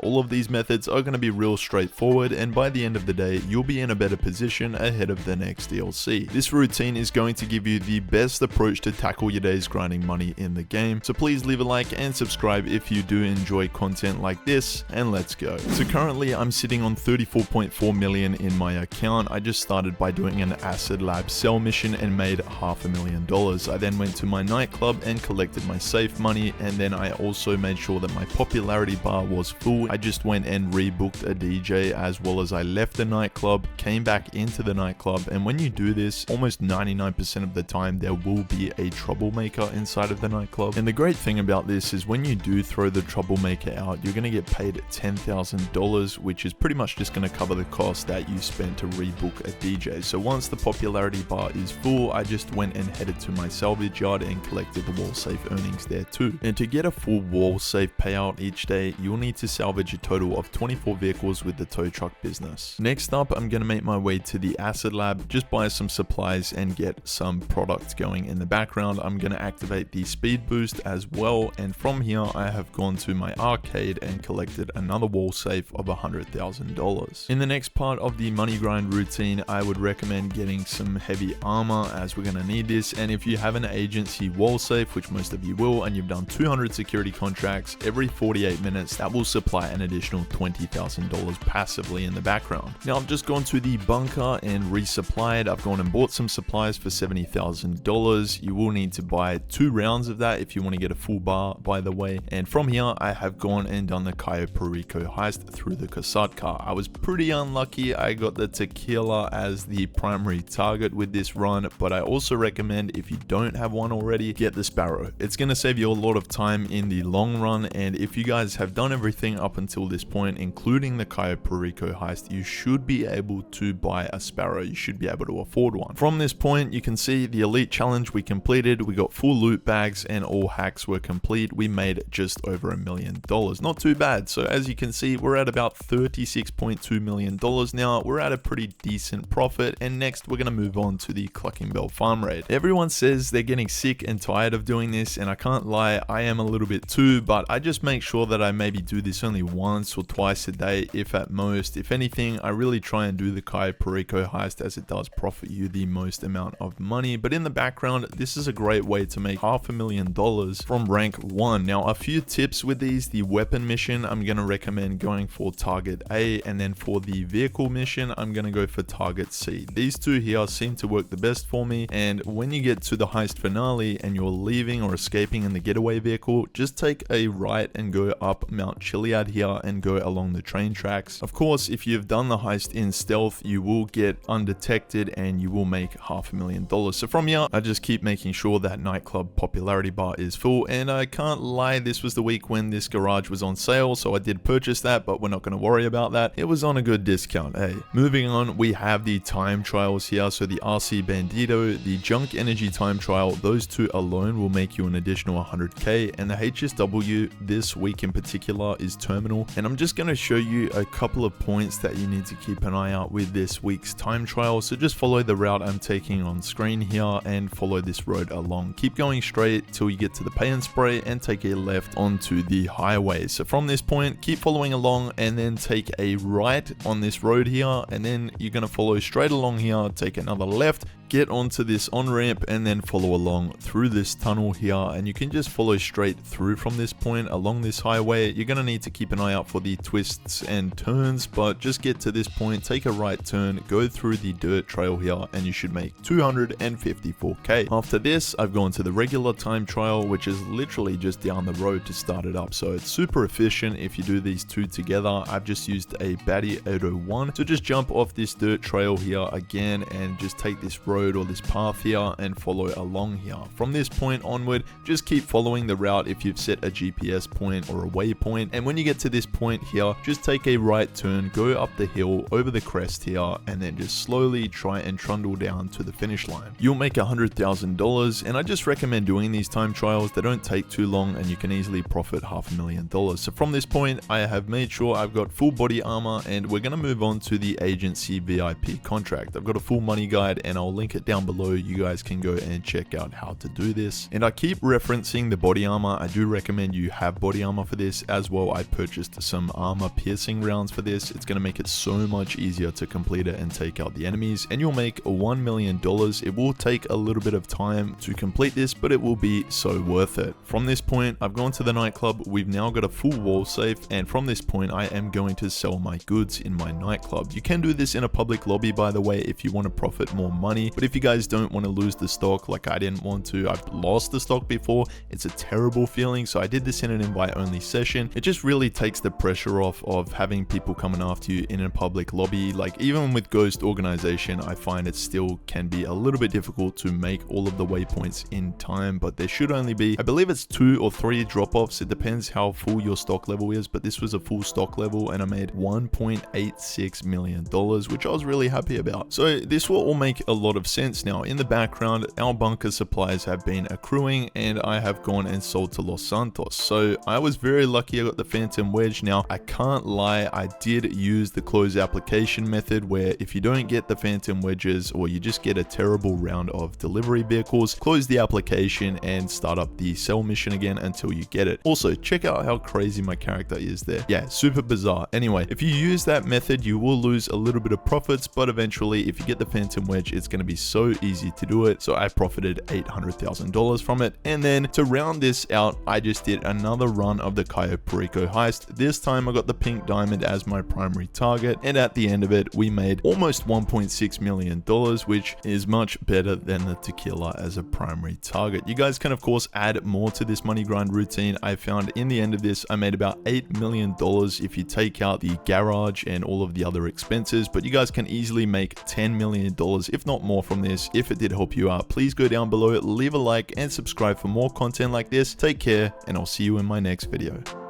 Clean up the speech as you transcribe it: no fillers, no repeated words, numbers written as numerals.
All of these methods are going to be real straightforward, and by the end of the day, you'll be in a better position ahead of the next DLC. This routine is going to give you the best approach to tackle your day's grinding money in the game, so please leave a like and subscribe if you do enjoy content like this, and let's go. So currently I'm sitting on 34.4 million in my account. I just started by doing an Acid Lab sell mission and made $500,000. I then went to my nightclub and collected my safe money, and then I also made sure that my popularity bar was full. I just went and rebooked a DJ, as well as I left the nightclub, came back into the nightclub, and when you do this, almost 99% of the time there will be a troublemaker inside of the nightclub. And the great thing about this is when you do throw the troublemaker out, you're going to get paid $10,000, which is pretty much just going to cover the cost that you spent to rebook a DJ. So once the popularity bar is full, I just went and headed to my salvage yard and collected the wall safe earnings there too. And to get a full wall safe payout each day, you'll need to salvage a total of 24 vehicles with the tow truck business. Next up, I'm going to make my way to the Acid Lab, just buy some supplies and get some products going in the background. I'm going to activate the speed boost as well, and from here I have gone to my arcade and collected another wall safe of $100,000. In the next part of the money grind routine, I would recommend getting some heavy armor, as we're going to need this. And if you have an agency wall safe, which most of you will, and you've done 200 security contracts every 48 minutes, that will supply an additional $20,000 passively in the background. Now I've just gone to the bunker and resupplied. I've gone and bought some supplies for $70,000. You will need to buy 2 rounds of that if you want to get a full bar, by the way. And from here, I have gone and done the Cayo Perico heist through the Casad car. I was pretty unlucky. I got the tequila as the primary target with this run, but I also recommend, if you don't have one already, get the Sparrow. It's going to save you a lot of time in the long run, and if you guys have done everything up until this point, including the Cayo Perico heist, you should be able to buy a Sparrow. You should be able to afford one. From this point, you can see the elite challenge we completed. We got full loot bags and all hacks were complete. We made just over $1 million. Not too bad. So as you can see, we're at about $36.2 million now. We're at a pretty decent profit, and next we're going to move on to the Clucking Bell farm raid. Everyone says they're getting sick and tired of doing this, and I can't lie, I am a little bit too, but I just make sure that I maybe do this only once or twice a day, if at most. If anything, I really try and do the Cayo Perico heist, as it does profit you the most amount of money. But in the background, this is a great way to make $500,000 from rank 1. Now, a few tips with these. The weapon mission, I'm going to recommend going for target A, and then for the vehicle mission, I'm going to go for target C. These two here seem to work the best for me, and when you get to the heist finale and you're leaving or escaping in the getaway vehicle, just take a right and go up Mount Chiliad here and go along the train tracks. Of course, if you've done the heist in stealth, you will get undetected and you will make $500,000. So from here, I just keep making sure that nightclub popularity bar is full, and I can't lie, this was the week when this garage was on sale, so I did purchase that, but we're not going to worry about that. It was on a good discount, hey. Moving on, we have the time trials here. So the RC Bandito, the Junk Energy time trial, those two alone will make you an additional 100k, and the HSW this week in particular is terminal. And I'm just going to show you a couple of points that you need to keep an eye out with this week's time trial. So just follow the route I'm taking on screen here and follow this road along. Keep going straight till you get to the pay and spray and take a left onto the highway. So from this point, keep following along and then take a right on this road here, and then you're going to follow straight along here, take another left, get onto this on-ramp, and then follow along through this tunnel here, and you can just follow straight through from this point along this highway. You're going to need to keep an eye out for the twists and turns, but just get to this point, take a right turn, go through the dirt trail here, and you should make 254k. After this, I've gone to the regular time trial, which is literally just down the road to start it up, so it's super efficient if you do these two together. I've just used a Batty 801 to just jump off this dirt trail here again and just take this road or this path here and follow along here. From this point onward, just keep following the route if you've set a GPS point or a waypoint, and when you get to this point here, just take a right turn, go up the hill over the crest here, and then just slowly try and trundle down to the finish line. You'll make $100,000, and I just recommend doing these time trials. They don't take too long and you can easily profit $500,000. So from this point, I have made sure I've got full body armor, and we're going to move on to the agency VIP contract. I've got a full money guide and I'll link link it down below. You guys can go and check out how to do this. And I keep referencing the body armor. I do recommend you have body armor for this as well. I purchased some armor piercing rounds for this. It's going to make it so much easier to complete it and take out the enemies, and you'll make $1 million. It will take a little bit of time to complete this, but it will be so worth it. From this point, I've gone to the nightclub. We've now got a full wall safe, and from this point I am going to sell my goods in my nightclub. You can do this in a public lobby, by the way, if you want to profit more money, but if you guys don't want to lose the stock like I didn't want to, I've lost the stock before. It's a terrible feeling, so I did this in an invite only session. It just really takes the pressure off of having people coming after you in a public lobby. Like even with Ghost Organization, I find it still can be a little bit difficult to make all of the waypoints in time, but there should only be, I believe it's 2 or 3 drop-offs. It depends how full your stock level is, but this was a full stock level and I made $1.86 million, which I was really happy about. So this will all make a lot of sense now. In the background, our bunker supplies have been accruing and I have gone and sold to Los Santos. So I was very lucky I got the Phantom Wedge. Now I can't lie, I did use the close application method where if you don't get the Phantom Wedges or you just get a terrible round of delivery vehicles, close the application and start up the sell mission again until you get it. Also, check out how crazy my character is there. Yeah, super bizarre. Anyway, if you use that method, you will lose a little bit of profits, but eventually if you get the Phantom Wedge, it's going to be so easy to do it. So I profited $800,000 from it. And then to round this out, I just did another run of the Cayo Perico heist. This time I got the pink diamond as my primary target, and at the end of it we made almost $1.6 million, which is much better than the tequila as a primary target. You guys can of course add more to this money grind routine. I found in the end of this I made about $8 million if you take out the garage and all of the other expenses, but you guys can easily make $10 million if not more from this. If it did help you out, please go down below, leave a like and subscribe for more content like this. Take care, and I'll see you in my next video.